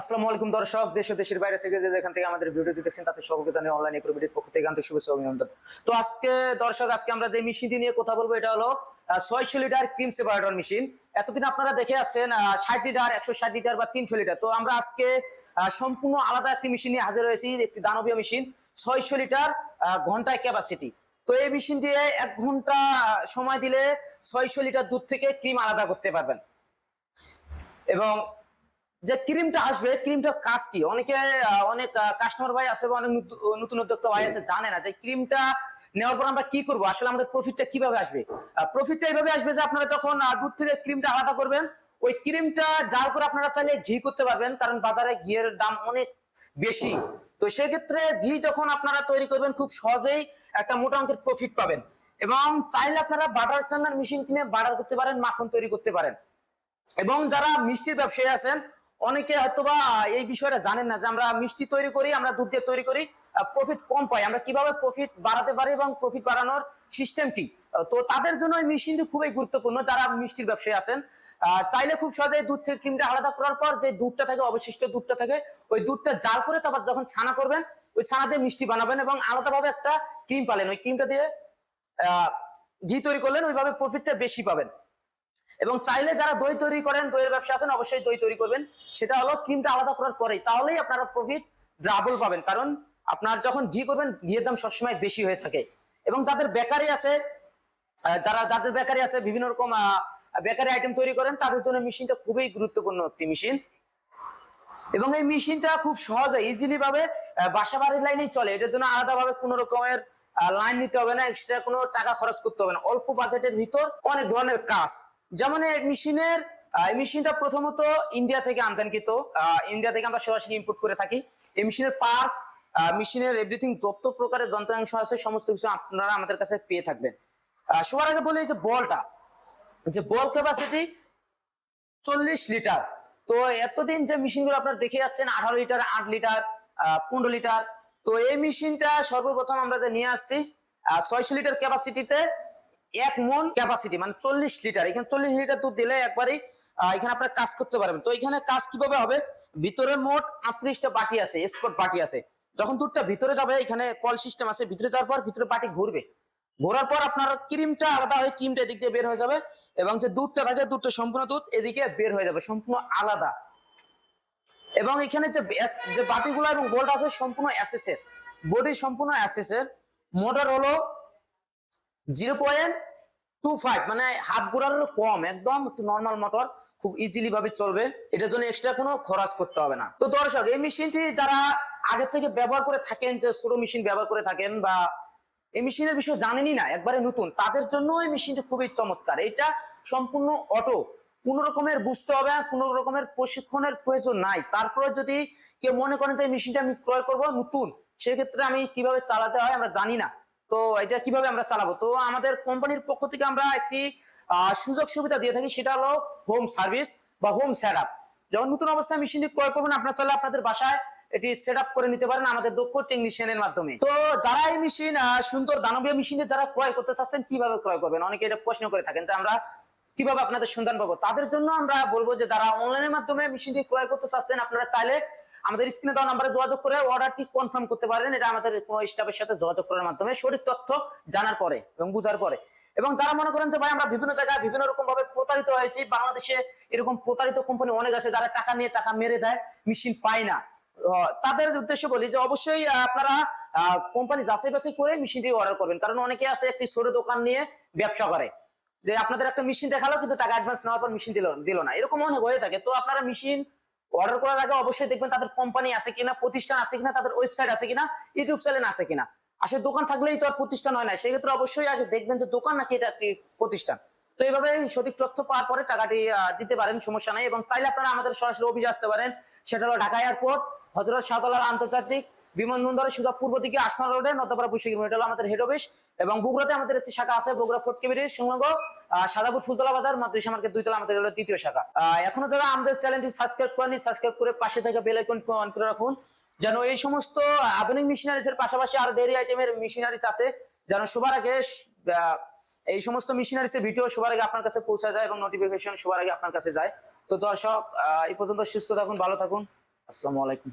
আসসালামু আলাইকুম দর্শক, দেশ ও দেশের বাইরে থেকে যেখান থেকে আমাদের ভিডিওটি দেখছেন তাতে সকলকে জানাই অনলাইন এগ্রোবিডির পক্ষ থেকে আন্তরিক শুভেচ্ছা অভিনন্দন। তো আজকে দর্শক আমরা যে মেশিনটি নিয়ে কথা বলবো এটা হলো 600 লিটার ক্রিম সেপারেটর মেশিন। এতদিন আপনারা দেখে আছেন 60 লিটার, 160 লিটার বা 300 লিটার। তো আমরা আজকে সম্পূর্ণ আলাদা একটি মেশিন নিয়ে হাজির হয়েছি, একটি দানবীয় মেশিন 600 লিটার ঘন্টায় ক্যাপাসিটি। তো এই মেশিন দিয়ে 1 ঘন্টা সময় দিলে 600 লিটার দুধ থেকে ক্রিম আলাদা করতে পারবেন। এবং যে ক্রিমটা আসবে, ক্রিমটার কাজ কি, অনেক কাস্টমার ভাই আছে বা অনেক নতুন উদ্যোক্তা ভাই আছে জানে না যে ক্রিমটা নেওয়ার পর আমরা কি করব, আসলে আমাদের প্রফিটটা কিভাবে আসবে। প্রফিটটা এইভাবে আসবে যে আপনারা যখন দুধ থেকে ক্রিমটা আলাদা করবেন, ওই ক্রিমটা জাল করে আপনারা চাইলে ঘি করতে পারবেন, কারণ বাজারে ঘিয়ের দাম অনেক বেশি। তো সেক্ষেত্রে ঘি যখন আপনারা তৈরি করবেন খুব সহজেই একটা মোটা অঙ্কের প্রফিট পাবেন। এবং চাইলে আপনারা বাটার চান্নার মেশিন কিনে বাটার করতে পারেন, মাখন তৈরি করতে পারেন। এবং যারা মিষ্টির ব্যবসায়ী আছেন অনেকে হয়তোবা এই বিষয়টা জানেন না যে আমরা মিষ্টি তৈরি করি, আমরা দুধ দিয়ে তৈরি করি, প্রফিট কম পাই, আমরা কিভাবে প্রফিট বাড়াতে পারি এবং প্রফিট বাড়ানোর সিস্টেম কি। তো তাদের জন্য এই মেশিনটি খুবই গুরুত্বপূর্ণ। যারা মিষ্টির ব্যবসায়ী আছেন চাইলে খুব সহজেই দুধ থেকে ক্রিমটা আলাদা করার পর যে দুধটা থাকে, অবশিষ্ট দুধটা থাকে, ওই দুধটা জাল করে তারপর যখন ছানা করবেন ওই ছানা দিয়ে মিষ্টি বানাবেন এবং আলাদাভাবে একটা ক্রিম পালেন, ওই ক্রিমটা দিয়ে ঘি তৈরি করলেন, ওইভাবে প্রফিটটা বেশি পাবেন। এবং চাইলে যারা দই তৈরি করেন, দইয়ের ব্যবসা আছেন, অবশ্যই দই তৈরি করবেন, সেটা হলো ক্রিমটা আলাদা করার পরেই, তাহলেই আপনারা প্রফিট ডাবল পাবেন। কারণ আপনার যখন ঘি করবেন ঘিয়ের দাম সবসময় বেশি হয়ে থাকে। এবং যাদের বেকারি আছে, যাদের বেকারি আছে, বিভিন্ন রকম বেকারি আইটেম তৈরি করেন, তাদের জন্য মেশিনটা খুবই গুরুত্বপূর্ণ একটি মেশিন। এবং এই মেশিনটা খুব সহজে ইজিলি ভাবে বাসা বাড়ির লাইনেই চলে। এটার জন্য আলাদা ভাবে কোনো রকমের লাইন নিতে হবে না, এক্সট্রা কোনো টাকা খরচ করতে হবে না, অল্প বাজেটের ভিতর অনেক ধরনের কাজ। যেমন এই মেশিনটা প্রথমত ইন্ডিয়া থেকে আমদানিকৃত, ইন্ডিয়া থেকে আমরা সরাসরি ইম্পোর্ট করে থাকি। এই মেশিনের পার্টস, মেশিনের এভরিথিং, যত প্রকারের যন্ত্রাংশ আছে সমস্ত কিছু আপনারা আমাদের কাছে পেয়ে থাকবেন। সবার আগে বলি যে বল ক্যাপাসিটি 40 লিটার। তো এতদিন যে মেশিনগুলো আপনারা দেখে যাচ্ছেন 18 লিটার, 8 লিটার, 15 লিটার, তো এই মেশিনটা সর্বপ্রথম আমরা যে নিয়ে আসছি 600 লিটার ক্যাপাসিটিতে 1 মন ক্যাপাসিটি, মানে 40 লিটার। এখানে 40 লিটার দুধ দিলে একবারই এখানে আপনারা কাজ করতে পারবেন। তো এখানে কাজ কিভাবে হবে, ভিতরে মোট 38টা বাটি আছে, স্পট বাটি আছে। যখন দুধটা ভিতরে যাবে, এখানে কল সিস্টেম আছে, ভিতরে যাওয়ার পর ভিতরে বাটি ঘুরবে, ঘোরার পর আপনার ক্রিমটা আলাদা হয়ে ক্রিমটা এদিক দিয়ে বের হয়ে যাবে এবং যে দুধটা থাকে, দুধটা সম্পূর্ণ দুধ এদিকে বের হয়ে যাবে সম্পূর্ণ আলাদা। এবং এখানে যে বাটিগুলো এবং বোল্ট আছে সম্পূর্ণ অ্যাসেসের, বডি সম্পূর্ণ অ্যাসেসের। মোটর হলো 0.25, মানে হাফ ঘোরারও কম, একদম নর্মাল মোটর, খুব ইজিলি ভাবে চলবে। এটার জন্য এক্সট্রা কোনো খরচ করতে হবে না। তো দর্শক, এই মেশিনটি যারা আগে থেকে ব্যবহার করে থাকেন, যে ছোট মেশিন ব্যবহার করে থাকেন বা এই মেশিনের বিষয়ে জানেনই না, একবারে নতুন, তাদের জন্য এই মেশিনটি খুবই চমৎকার। এটা সম্পূর্ণ অটো, কোনো রকমের বুঝতে হবে, কোনো রকমের প্রশিক্ষণের প্রয়োজন নাই। তারপরে যদি কেউ মনে করেন যে মেশিনটা আমি ক্রয় করবো নতুন, সেক্ষেত্রে আমি কিভাবে চালাতে হয় আমরা জানি না, তো এটা কিভাবে আমরা চালাবো। তো আমাদের কোম্পানির পক্ষ থেকে আমরা একটি সুযোগ সুবিধা দিয়ে থাকি, সেটা হলো হোম সার্ভিস বা হোম সেট আপ। যখন নতুন অবস্থায় মেশিনটি ক্রয় করবেন, আপনারা চাইলে আপনাদের বাসায় এটি সেট আপ করে নিতে পারেন আমাদের দক্ষ টেকনিশিয়ানের মাধ্যমে। তো যারা এই মেশিন, সুন্দর দানবীয় মেশিনে যারা ক্রয় করতে চাচ্ছেন, কিভাবে ক্রয় করবেন, অনেকে এটা প্রশ্ন করে থাকেন যে আমরা কিভাবে আপনাদের সন্ধান পাবো। তাদের জন্য আমরা বলবো যে যারা অনলাইনের মাধ্যমে মেশিনটি ক্রয় করতে চাচ্ছেন, আপনারা চাইলে আমাদের স্ক্রিনে দেওয়া নাম্বারে যোগাযোগ করে অর্ডারটি কনফার্ম করতে পারেন। এটা আমাদের কোনো স্টাফের সাথে যোগাযোগ করার মাধ্যমে, সঠিক তথ্য জানার পরে এবং বুঝার পরে। এবং যারা মনে করেন যে ভাই আমরা বিভিন্ন জায়গায় বিভিন্ন রকম ভাবে প্রতারিত হয়েছি, বাংলাদেশে এরকম প্রতারিত কোম্পানি অনেক আছে যারা টাকা নিয়ে টাকা মেরে দেয়, মেশিন পায় না, তাদের উদ্দেশ্যে বলি যে অবশ্যই আপনারা কোম্পানি যাচাই বাছাই করে মেশিনটি অর্ডার করবেন। কারণ অনেকে আছে একটি ছোট দোকান নিয়ে ব্যবসা করে, যে আপনাদের একটা মেশিন দেখালো কিন্তু টাকা অ্যাডভান্স নেওয়ার পর মেশিন দিল না, এরকম অনেক হয়ে থাকে। তো আপনারা মেশিন অর্ডার করার আগে অবশ্যই দেখবেন তাদের কোম্পানি আছে কিনা, প্রতিষ্ঠান আছে কিনা, তাদের ওয়েবসাইট আছে কিনা, ইউটিউব চ্যানেল আছে কিনা। আসলে দোকান থাকলেই তো আর প্রতিষ্ঠান হয় না, সেক্ষেত্রে অবশ্যই আগে দেখবেন যে দোকান নাকি এটা একটি প্রতিষ্ঠান। তো এইভাবে সঠিক তথ্য পাওয়ার পরে টাকাটি দিতে পারেন, সমস্যা নাই। এবং চাইলে আপনারা আমাদের সরাসরি অফিসে আসতে পারেন, সেটা হলো ঢাকা এয়ারপোর্ট, হযরত শাহজালাল আন্তর্জাতিক বিমানবন্দরের সোজা পূর্ব দিকে আসমান রোডে, নতপাড়া বৈশাখী, এটা হলো আমাদের হেড অফিস। এবং বগুড়াতে আমাদের একটি শাখা আছে, বগুড়া ফটকিবিরি সংলগ্ন সাদাপুর ফুলতলা বাজার মাদ্রাসা মার্কেট 2 তলা, আমাদের হলো দ্বিতীয় শাখা। এখনো যারা আমাদের চ্যানেলটি সাবস্ক্রাইব করেনি, সাবস্ক্রাইব করে পাশে থাকা বেল আইকন অন করে রাখুন, যেন এই সমস্ত আধুনিক মেশিনারিজ এর পাশাপাশি আরো ডেইরি আইটেমের মেশিনারিজ আছে, যেন সবার আগে এই সমস্ত মেশিনারিজ এর ভিডিও সবার আগে আপনার কাছে পৌঁছে যায় এবং নোটিফিকেশন সবার আগে আপনার কাছে যায়। তো দর্শক, এই পর্যন্ত সুস্থ থাকুন, ভালো থাকুন, আসসালামু আলাইকুম।